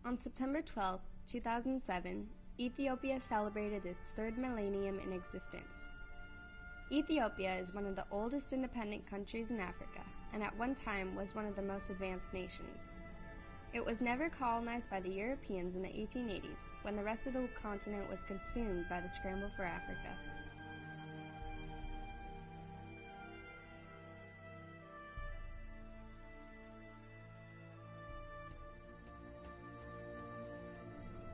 On September 12, 2007, Ethiopia celebrated its third millennium in existence. Ethiopia is one of the oldest independent countries in Africa, and at one time was one of the most advanced nations. It was never colonized by the Europeans in the 1880s, when the rest of the continent was consumed by the scramble for Africa.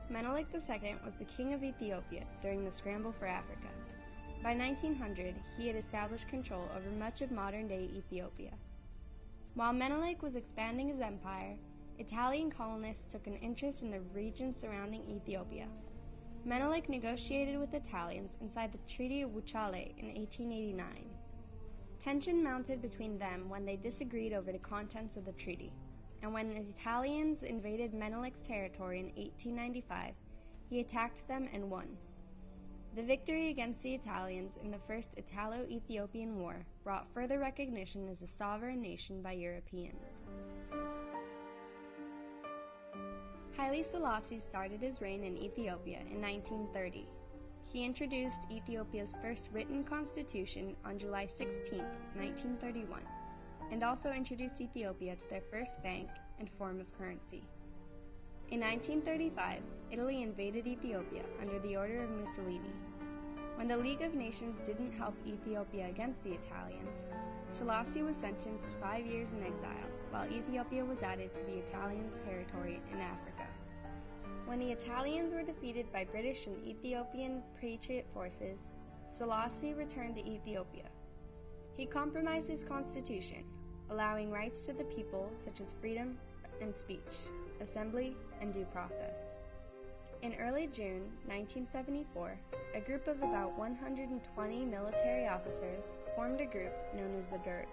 Menelik II was the king of Ethiopia during the scramble for Africa. By 1900, he had established control over much of modern-day Ethiopia. While Menelik was expanding his empire, Italian colonists took an interest in the region surrounding Ethiopia. Menelik negotiated with Italians and signed the Treaty of Wuchale in 1889. Tension mounted between them when they disagreed over the contents of the treaty, and when the Italians invaded Menelik's territory in 1895, he attacked them and won. The victory against the Italians in the First Italo-Ethiopian War brought further recognition as a sovereign nation by Europeans. Haile Selassie started his reign in Ethiopia in 1930. He introduced Ethiopia's first written constitution on July 16, 1931, and also introduced Ethiopia to their first bank and form of currency. In 1935, Italy invaded Ethiopia under the order of Mussolini. When the League of Nations didn't help Ethiopia against the Italians, Selassie was sentenced to 5 years in exile, while Ethiopia was added to the Italians' territory in Africa. When the Italians were defeated by British and Ethiopian patriot forces, Selassie returned to Ethiopia. He compromised his constitution, allowing rights to the people such as freedom and speech, assembly, and due process. In early June 1974, a group of about 120 military officers formed a group known as the Derg.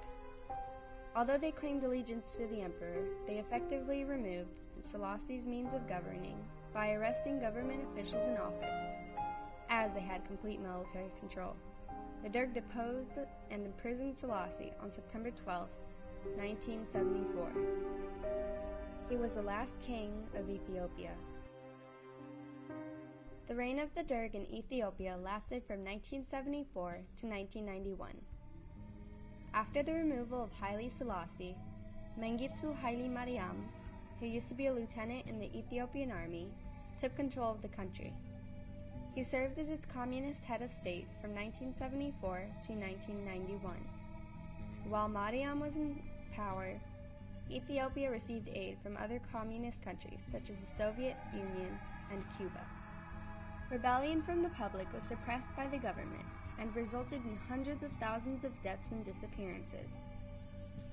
Although they claimed allegiance to the emperor, they effectively removed Selassie's means of governing by arresting government officials in office, as they had complete military control. The Derg deposed and imprisoned Selassie on September 12, 1974. He was the last king of Ethiopia. The reign of the Derg in Ethiopia lasted from 1974 to 1991. After the removal of Haile Selassie, Mengistu Haile Mariam, who used to be a lieutenant in the Ethiopian army, took control of the country. He served as its communist head of state from 1974 to 1991. While Mariam was in power, Ethiopia received aid from other communist countries such as the Soviet Union and Cuba. Rebellion from the public was suppressed by the government and resulted in hundreds of thousands of deaths and disappearances.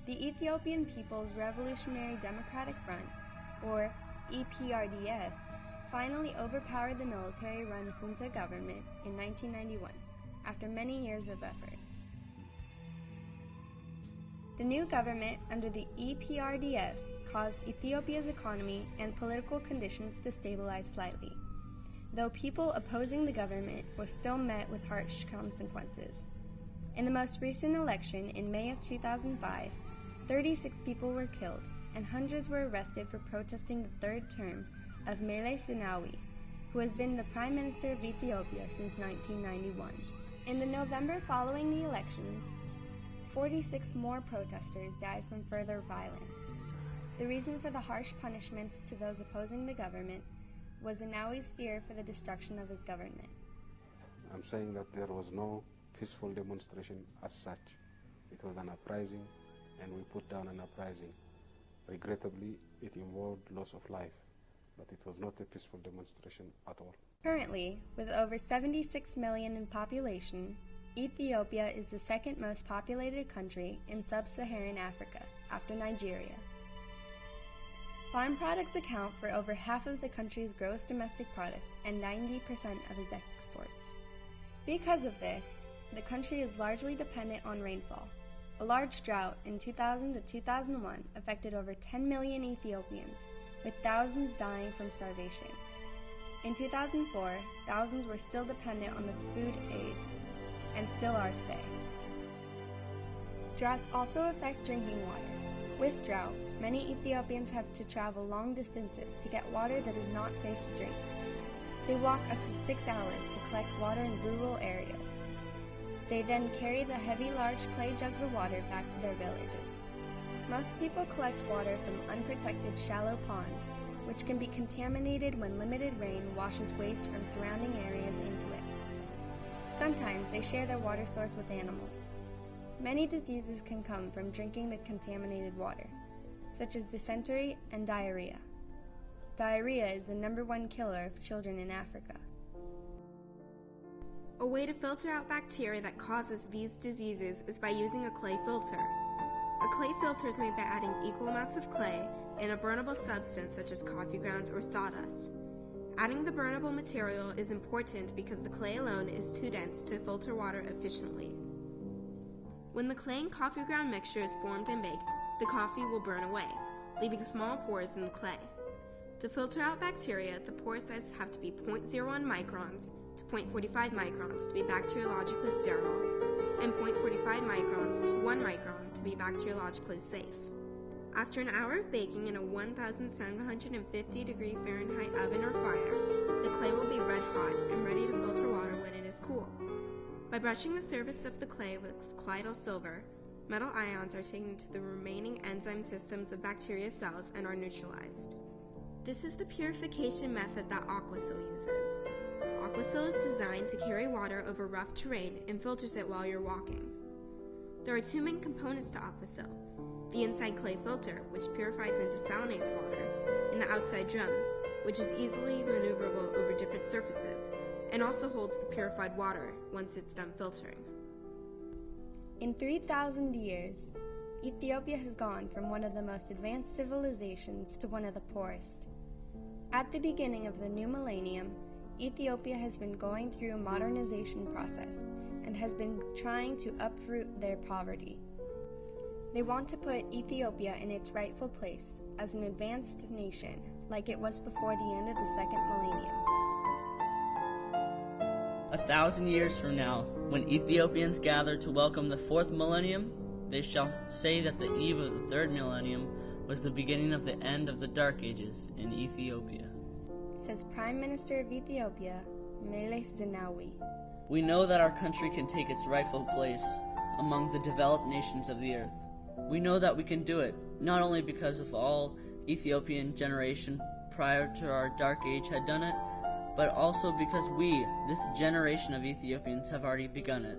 The Ethiopian People's Revolutionary Democratic Front, or EPRDF, finally overpowered the military-run junta government in 1991, after many years of effort. The new government under the EPRDF caused Ethiopia's economy and political conditions to stabilize slightly, though people opposing the government were still met with harsh consequences. In the most recent election in May of 2005, 36 people were killed and hundreds were arrested for protesting the third term of Mele Zenawi, who has been the Prime Minister of Ethiopia since 1991. In the November following the elections, 46 more protesters died from further violence. The reason for the harsh punishments to those opposing the government was Zenawi's fear for the destruction of his government. I'm saying that there was no peaceful demonstration as such. It was an uprising, and we put down an uprising. Regrettably, it involved loss of life, but it was not a peaceful demonstration at all. Currently, with over 76 million in population, Ethiopia is the second most populated country in sub-Saharan Africa, after Nigeria. Farm products account for over half of the country's gross domestic product and 90% of its exports. Because of this, the country is largely dependent on rainfall. A large drought in 2000 to 2001 affected over 10 million Ethiopians, with thousands dying from starvation. In 2004, thousands were still dependent on the food aid, and still are today. Droughts also affect drinking water. With drought, many Ethiopians have to travel long distances to get water that is not safe to drink. They walk up to 6 hours to collect water in rural areas. They then carry the heavy, large clay jugs of water back to their villages. Most people collect water from unprotected shallow ponds, which can be contaminated when limited rain washes waste from surrounding areas into it. Sometimes they share their water source with animals. Many diseases can come from drinking the contaminated water, such as dysentery and diarrhea. Diarrhea is the #1 killer of children in Africa. A way to filter out bacteria that causes these diseases is by using a clay filter. A clay filter is made by adding equal amounts of clay and a burnable substance such as coffee grounds or sawdust. Adding the burnable material is important because the clay alone is too dense to filter water efficiently. When the clay and coffee ground mixture is formed and baked, the coffee will burn away, leaving small pores in the clay. To filter out bacteria, the pore sizes have to be 0.01 microns to 0.45 microns to be bacteriologically sterile, and 0.45 microns to 1 micron to be bacteriologically safe. After an hour of baking in a 1750 degree Fahrenheit oven or fire, the clay will be red hot and ready to filter water when it is cool. By brushing the surface of the clay with colloidal silver, metal ions are taken to the remaining enzyme systems of bacteria cells and are neutralized. This is the purification method that Aqua Cyl uses. Aqua Cyl is designed to carry water over rough terrain and filters it while you're walking. There are 2 main components to Aqua Cyl: the inside clay filter, which purifies and desalinates water, and the outside drum, which is easily maneuverable over different surfaces, and also holds the purified water once it's done filtering. In 3,000 years, Ethiopia has gone from one of the most advanced civilizations to one of the poorest. At the beginning of the new millennium, Ethiopia has been going through a modernization process and has been trying to uproot their poverty. They want to put Ethiopia in its rightful place as an advanced nation, like it was before the end of the second millennium. 1,000 years from now, when Ethiopians gather to welcome the 4th millennium, they shall say that the eve of the 3rd millennium was the beginning of the end of the Dark Ages in Ethiopia. Says Prime Minister of Ethiopia, Meles Zenawi. We know that our country can take its rightful place among the developed nations of the earth. We know that we can do it, not only because of all Ethiopian generation prior to our Dark Age had done it, but also because we, this generation of Ethiopians, have already begun it.